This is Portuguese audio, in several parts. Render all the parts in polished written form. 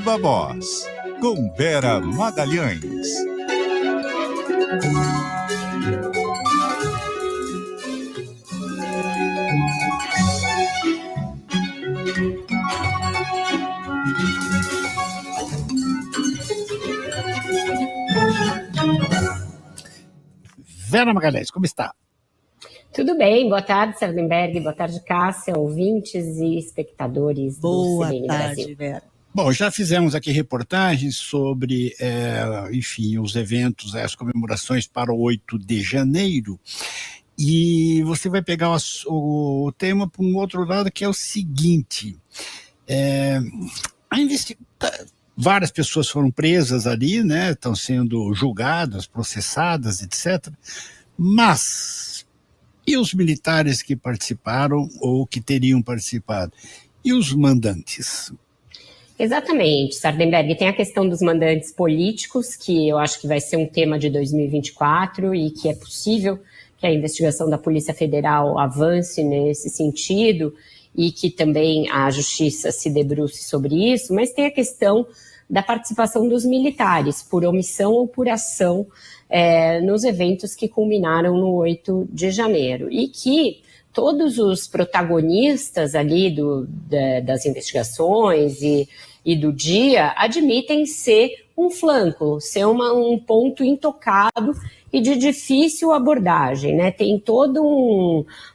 Viva Voz, com Vera Magalhães. Vera Magalhães, como está? Tudo bem, boa tarde, Sardenberg, boa tarde, Cássia, ouvintes e espectadores do CBN Brasil. Vera. Bom, já fizemos aqui reportagens sobre, enfim, os eventos, as comemorações para o 8 de janeiro, e você vai pegar o tema para um outro lado, que é o seguinte, várias pessoas foram presas ali, né, estão sendo julgadas, processadas, etc., mas e os militares que participaram ou que teriam participado? E os mandantes? Exatamente, Sardenberg. Tem a questão dos mandantes políticos, que eu acho que vai ser um tema de 2024 e que é possível que a investigação da Polícia Federal avance nesse sentido e que também a Justiça se debruce sobre isso, mas tem a questão da participação dos militares, por omissão ou por ação, nos eventos que culminaram no 8 de janeiro. E que todos os protagonistas ali das investigações e do dia admitem ser um flanco, ser um ponto intocado e de difícil abordagem, né? Tem todo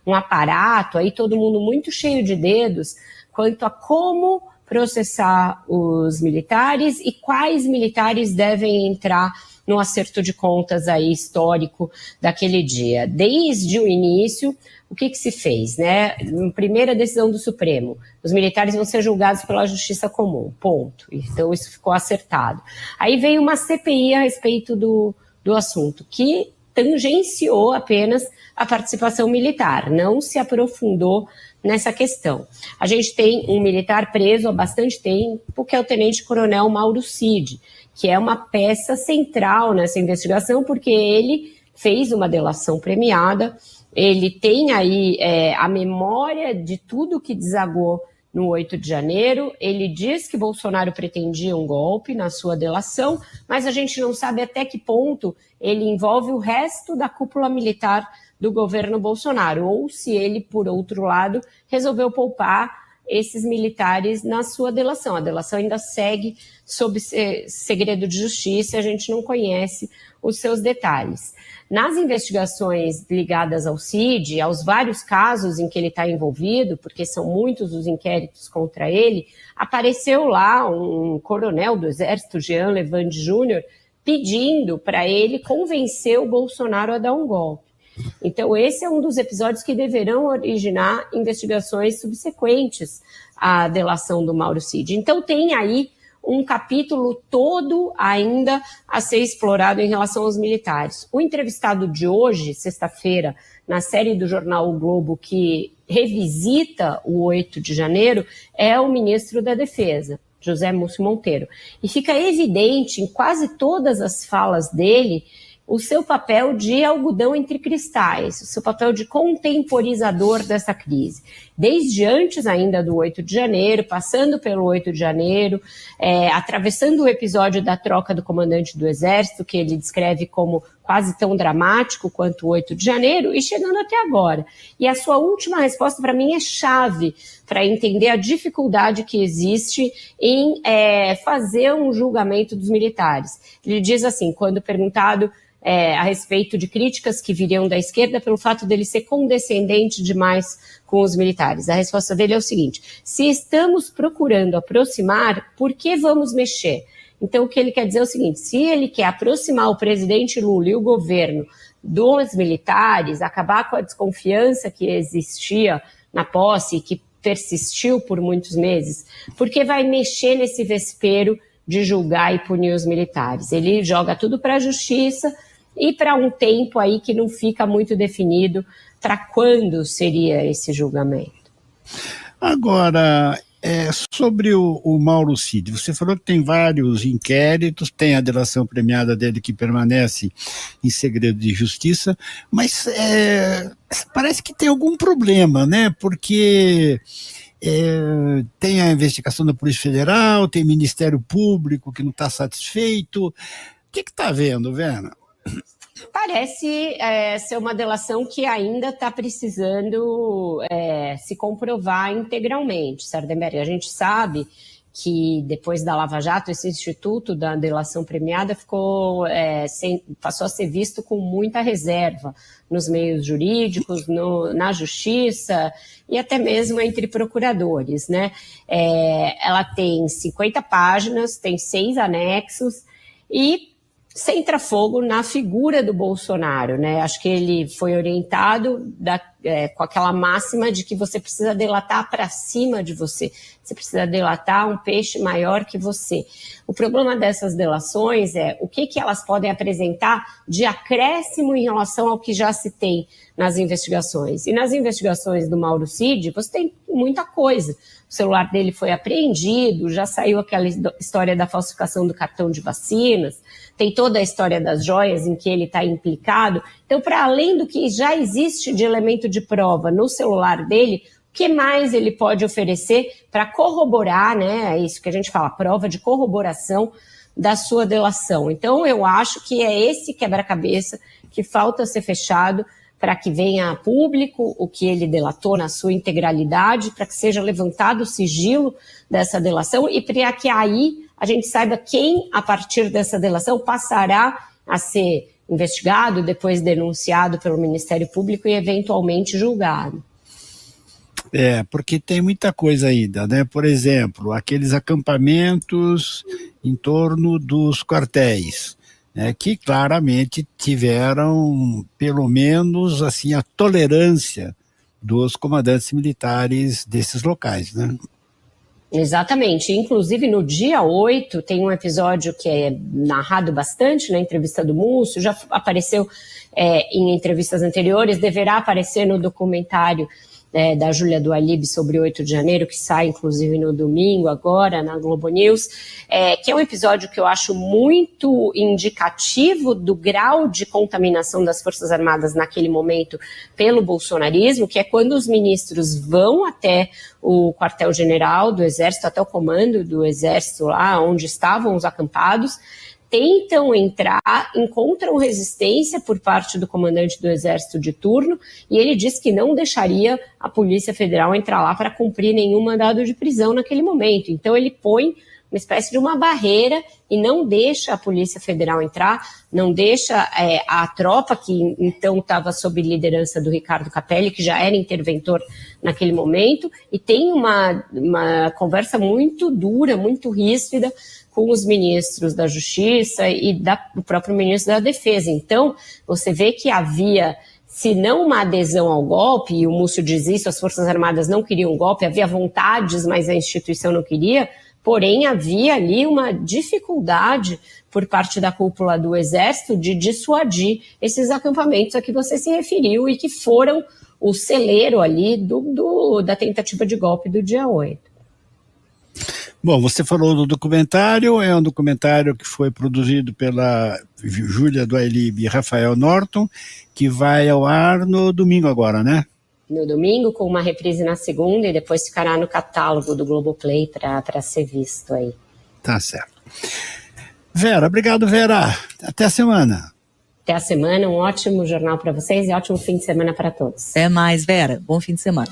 um aparato aí, todo mundo muito cheio de dedos quanto a como processar os militares e quais militares devem entrar no acerto de contas aí histórico daquele dia. Desde o início, o que se fez, né? Primeira decisão do Supremo, os militares vão ser julgados pela Justiça Comum, ponto. Então isso ficou acertado. Aí veio uma CPI a respeito do assunto, que tangenciou apenas a participação militar, não se aprofundou nessa questão. A gente tem um militar preso há bastante tempo, que é o tenente-coronel Mauro Cid, que é uma peça central nessa investigação, porque ele fez uma delação premiada, ele tem aí a memória de tudo que desagou no 8 de janeiro, ele diz que Bolsonaro pretendia um golpe na sua delação, mas a gente não sabe até que ponto ele envolve o resto da cúpula militar do governo Bolsonaro, ou se ele, por outro lado, resolveu poupar esses militares na sua delação. A delação ainda segue sob segredo de justiça, a gente não conhece os seus detalhes. Nas investigações ligadas ao CID, aos vários casos em que ele está envolvido, porque são muitos os inquéritos contra ele, apareceu lá um coronel do Exército, Jean Levande Júnior, pedindo para ele convencer o Bolsonaro a dar um golpe. Então, esse é um dos episódios que deverão originar investigações subsequentes à delação do Mauro Cid. Então, tem aí um capítulo todo ainda a ser explorado em relação aos militares. O entrevistado de hoje, sexta-feira, na série do jornal O Globo, que revisita o 8 de janeiro, é o ministro da Defesa, José Múcio Monteiro. E fica evidente em quase todas as falas dele o seu papel de algodão entre cristais, o seu papel de contemporizador dessa crise. Desde antes ainda do 8 de janeiro, passando pelo 8 de janeiro, atravessando o episódio da troca do comandante do Exército, que ele descreve como quase tão dramático quanto o 8 de janeiro, e chegando até agora. E a sua última resposta, para mim, é chave para entender a dificuldade que existe em fazer um julgamento dos militares. Ele diz assim, quando perguntado a respeito de críticas que viriam da esquerda pelo fato dele ser condescendente demais com os militares. A resposta dele é o seguinte: se estamos procurando aproximar, por que vamos mexer? Então, o que ele quer dizer é o seguinte: se ele quer aproximar o presidente Lula e o governo dos militares, acabar com a desconfiança que existia na posse e que persistiu por muitos meses, por que vai mexer nesse vespeiro de julgar e punir os militares? Ele joga tudo para a justiça e para um tempo aí que não fica muito definido para quando seria esse julgamento. Agora, sobre o Mauro Cid, você falou que tem vários inquéritos, tem a delação premiada dele que permanece em segredo de justiça, mas parece que tem algum problema, né? Porque Tem a investigação da Polícia Federal, tem Ministério Público que não está satisfeito. O que está havendo, Vera? Parece ser uma delação que ainda está precisando se comprovar integralmente, Sardenberg. A gente sabe que depois da Lava Jato, esse instituto da delação premiada passou a ser visto com muita reserva nos meios jurídicos, na justiça e até mesmo entre procuradores, né? Ela tem 50 páginas, tem 6 anexos e centra fogo na figura do Bolsonaro, né? Acho que ele foi orientado com aquela máxima de que você precisa delatar para cima de você, você precisa delatar um peixe maior que você. O problema dessas delações é o que elas podem apresentar de acréscimo em relação ao que já se tem nas investigações. E nas investigações do Mauro Cid, você tem muita coisa. O celular dele foi apreendido, já saiu aquela história da falsificação do cartão de vacinas, tem toda a história das joias em que ele está implicado. Então, para além do que já existe de elemento de prova no celular dele, o que mais ele pode oferecer para corroborar, né? É isso que a gente fala, prova de corroboração da sua delação. Então, eu acho que é esse quebra-cabeça que falta ser fechado para que venha a público o que ele delatou na sua integralidade, para que seja levantado o sigilo dessa delação e para que aí a gente saiba quem, a partir dessa delação, passará a ser investigado, depois denunciado pelo Ministério Público e eventualmente julgado. Porque tem muita coisa ainda, né? Por exemplo, aqueles acampamentos em torno dos quartéis, né, que claramente tiveram, pelo menos, assim, a tolerância dos comandantes militares desses locais, né? Exatamente. Inclusive, no dia 8, tem um episódio que é narrado bastante na entrevista do Múcio, já apareceu em entrevistas anteriores, deverá aparecer no documentário da Júlia do Alib sobre o 8 de janeiro, que sai inclusive no domingo agora na Globo News, que é um episódio que eu acho muito indicativo do grau de contaminação das Forças Armadas naquele momento pelo bolsonarismo, que é quando os ministros vão até o quartel-general do Exército, até o comando do Exército lá onde estavam os acampados, tentam entrar, encontram resistência por parte do comandante do Exército de turno, e ele diz que não deixaria a Polícia Federal entrar lá para cumprir nenhum mandado de prisão naquele momento. Então ele põe uma espécie de uma barreira e não deixa a Polícia Federal entrar, não deixa a tropa, que então estava sob liderança do Ricardo Capelli, que já era interventor naquele momento, e tem uma conversa muito dura, muito ríspida com os ministros da Justiça e do próprio ministro da Defesa. Então, você vê que havia, se não uma adesão ao golpe, e o Múcio diz isso, as Forças Armadas não queriam um golpe, havia vontades, mas a instituição não queria, porém havia ali uma dificuldade por parte da cúpula do Exército de dissuadir esses acampamentos a que você se referiu e que foram o celeiro ali da tentativa de golpe do dia 8. Bom, você falou do documentário, é um documentário que foi produzido pela Júlia do Alib e Rafael Norton, que vai ao ar no domingo agora, né? No domingo, com uma reprise na segunda, e depois ficará no catálogo do Globoplay para ser visto aí. Tá certo. Vera, obrigado, Vera. Até a semana. Até a semana, um ótimo jornal para vocês e ótimo fim de semana para todos. Até mais, Vera. Bom fim de semana.